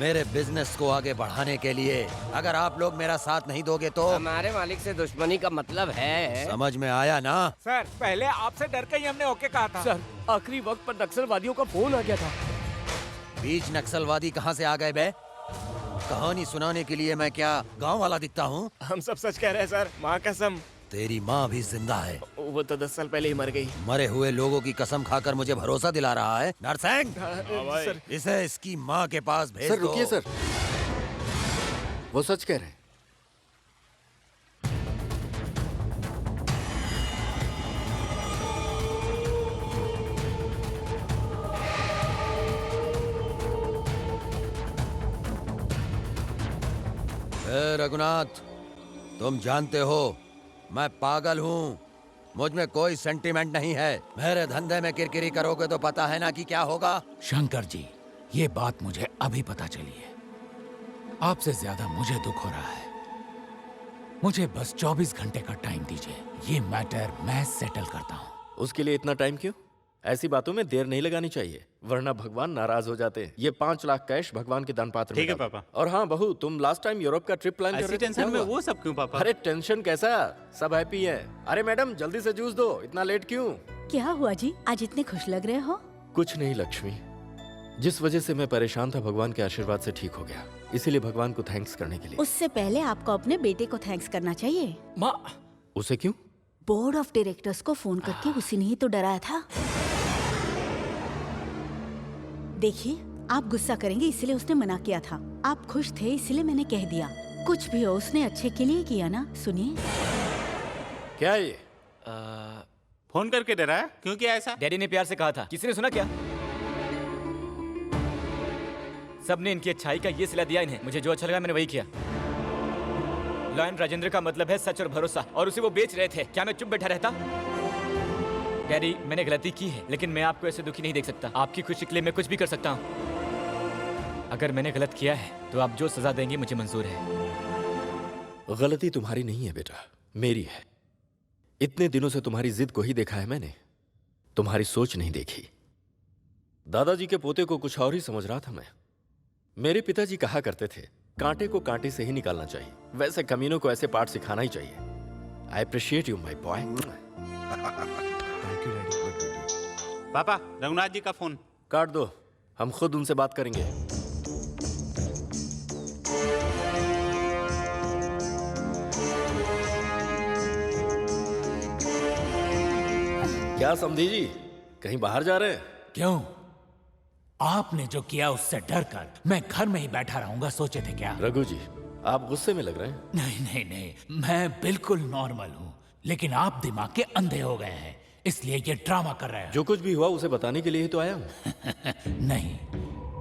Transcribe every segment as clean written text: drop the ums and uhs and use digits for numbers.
मेरे बिजनेस को आगे बढ़ाने के लिए। अगर आप लोग मेरा साथ नहीं दोगे तो हमारे मालिक से दुश्मनी का मतलब है। समझ में आया ना? सर पहले आपसे डर के ही हमने ओके कहा था। सर आखिरी वक्त पर नक्सलवादियों का फोन आ गया था। बीच नक्सलवादी कहाँ से आ गए बे? कहानी सुनाने के लिए मैं क्या गांव वाला दिखता हूँ? हम सब सच कह रहे हैं सर, माँ कसम। तेरी माँ भी जिंदा है। वो तो 10 साल पहले ही मर गई। मरे हुए लोगों की कसम खाकर मुझे भरोसा दिला रहा है नरसिंह। सर इसे इसकी माँ के पास भेज सर दो। रुकिए सर, वो सच कह रहे हैं। रघुनाथ, तुम जानते हो मैं पागल हूँ। मुझ में कोई सेंटीमेंट नहीं है। मेरे धंधे में किरकिरी करोगे तो पता है ना कि क्या होगा। शंकर जी, ये बात मुझे अभी पता चली है। आपसे ज्यादा मुझे दुख हो रहा है। मुझे बस 24 घंटे का टाइम दीजिए, ये मैटर मैं सेटल करता हूँ। उसके लिए इतना टाइम क्यों? ऐसी बातों में देर नहीं लगानी चाहिए, वरना भगवान नाराज हो जाते हैं। ये 5 लाख कैश भगवान के दान पात्र में ठीक है डालो। पापा। और हाँ बहू, तुम लास्ट टाइम यूरोप का ट्रिप प्लान कर ऐसी रहे थे, टेंशन क्या में हुआ? वो सब क्यों पापा? अरे टेंशन कैसा, सब हैप्पी है। अरे मैडम जल्दी से जूस दो, इतना लेट क्यों? क्या हुआ जी, आज इतने खुश लग रहे हो? कुछ नहीं लक्ष्मी, जिस वजह से मैं परेशान था भगवान के आशीर्वाद से ठीक हो गया, इसीलिए भगवान को थैंक्स करने के लिए। उससे पहले आपको अपने बेटे को थैंक्स करना चाहिए। माँ, उसे क्यों? बोर्ड ऑफ डायरेक्टर्स को फोन करके उसी ने ही तो डराया था। देखिए, आप गुस्सा करेंगे इसलिए उसने मना किया था। आप खुश थे इसलिए मैंने कह दिया। कुछ भी हो, उसने अच्छे के लिए किया ना। सुनिए। क्या है ये? फोन करके डराया? क्यों किया ऐसा? डैडी ने प्यार से कहा था, किसी ने सुना क्या? सबने इनकी अच्छाई का ये सिला दिया इन्हें। मुझे जो अच्छा लगा मैंने वही किया। लॉयन राजेंद्र का मतलब है सच और भरोसा, और उसे वो बेच रहे थे। क्या मैं चुप बैठा रहता? डैडी, मैंने गलती की है, लेकिन मैं आपको ऐसे दुखी नहीं देख सकता। आपकी खुशी के लिए मैं कुछ भी कर सकता हूँ। अगर मैंने गलत किया है तो आप जो सजा देंगे मुझे मंजूर है। गलती तुम्हारी नहीं है बेटा, मेरी है। इतने दिनों से तुम्हारी जिद को ही देखा है मैंने, तुम्हारी सोच नहीं देखी। दादाजी के पोते को कुछ और ही समझ रहा था मैं। मेरे पिताजी कहा करते थे, कांटे को कांटे से ही निकालना चाहिए, वैसे कमीनों को ऐसे पाठ सिखाना ही चाहिए। I appreciate you my boy. पापा, रघुनाथ जी का फोन काट दो, हम खुद उनसे बात करेंगे। क्या समझी जी, कहीं बाहर जा रहे हैं? क्यों? आपने जो किया उससे डरकर मैं घर में ही बैठा रहूंगा सोचे थे क्या? रघु जी, आप गुस्से में लग रहे हैं। नहीं नहीं नहीं, मैं बिल्कुल नॉर्मल हूँ, लेकिन आप दिमाग के अंधे हो गए हैं, इसलिए ये ड्रामा कर रहे हैं। जो कुछ भी हुआ उसे बताने के लिए ही तो आया हूँ। नहीं,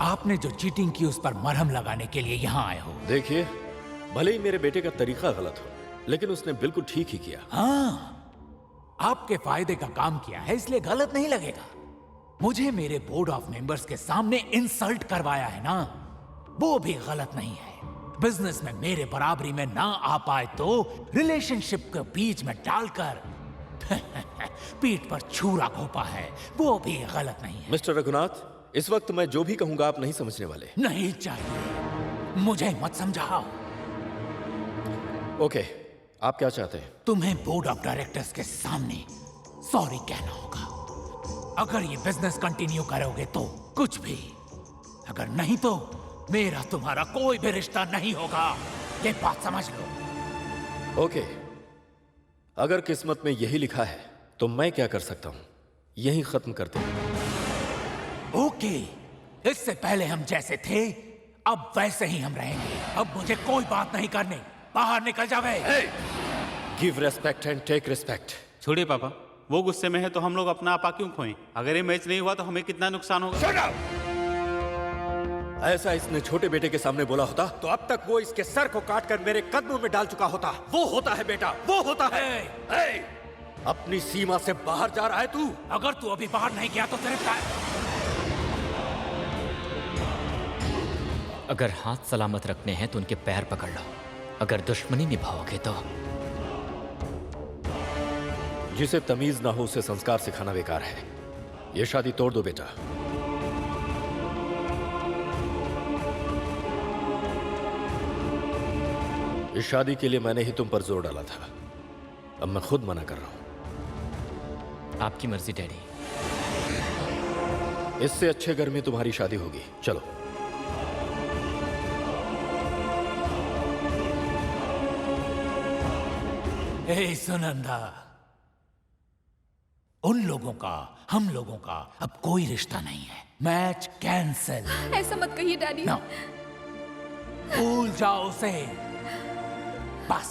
आपने जो चीटिंग की उस पर मरहम लगाने के लिए यहाँ आए हो। देखिए, भले ही मेरे बेटे का तरीका गलत हो, लेकिन उसने बिल्कुल ठीक ही किया। हाँ, आपके फायदे का काम किया है इसलिए गलत नहीं लगेगा। मुझे मेरे बोर्ड ऑफ मेंबर्स के सामने इंसल्ट करवाया है ना, वो भी गलत नहीं है। बिजनेस में मेरे बराबरी में ना आ पाए तो रिलेशनशिप के बीच में डालकर पीठ पर छुरा घोंपा है, वो भी गलत नहीं है। मिस्टर रघुनाथ, इस वक्त मैं जो भी कहूंगा आप नहीं समझने वाले। नहीं चाहिए, मुझे मत समझाओ। ओके, आप क्या चाहते हैं? तुम्हें बोर्ड ऑफ डायरेक्टर्स के सामने सॉरी कहना होगा। अगर ये बिजनेस कंटिन्यू करोगे तो कुछ भी, अगर नहीं तो मेरा तुम्हारा कोई भी रिश्ता नहीं होगा, ये बात समझ लो। ओके, अगर किस्मत में यही लिखा है तो मैं क्या कर सकता हूं, यही खत्म करते हैं। ओके, इससे पहले हम जैसे थे अब वैसे ही हम रहेंगे। अब मुझे कोई बात नहीं करनी, बाहर निकल जावे। Give respect and take respect. छोड़िए पापा, वो गुस्से में है तो हम लोग अपना आपा क्यों खोएं? अगर ये मैच नहीं हुआ तो हमें कितना नुकसान होगा। ऐसा इसने छोटे बेटे के सामने बोला होता तो अब तक वो इसके सर को काटकर मेरे कदमों में डाल चुका होता। वो होता है बेटा, वो होता है। अपनी सीमा से बाहर जा रहा है तू। अगर तू अभी बाहर नहीं गया तो तेरे अगर हाथ सलामत रखने हैं तो उनके पैर पकड़ लो। अगर दुश्मनी निभाओगे तो जिसे तमीज ना हो उसे संस्कार सिखाना बेकार है। ये शादी तोड़ दो बेटा। इस शादी के लिए मैंने ही तुम पर जोर डाला था, अब मैं खुद मना कर रहा हूं। आपकी मर्जी डैडी। इससे अच्छे घर में तुम्हारी शादी होगी। चलो। ए सुनंदा, उन लोगों का हम लोगों का अब कोई रिश्ता नहीं है। Match cancel. ऐसा मत कहिए डैडी। ना, भूल जाओ उसे। बस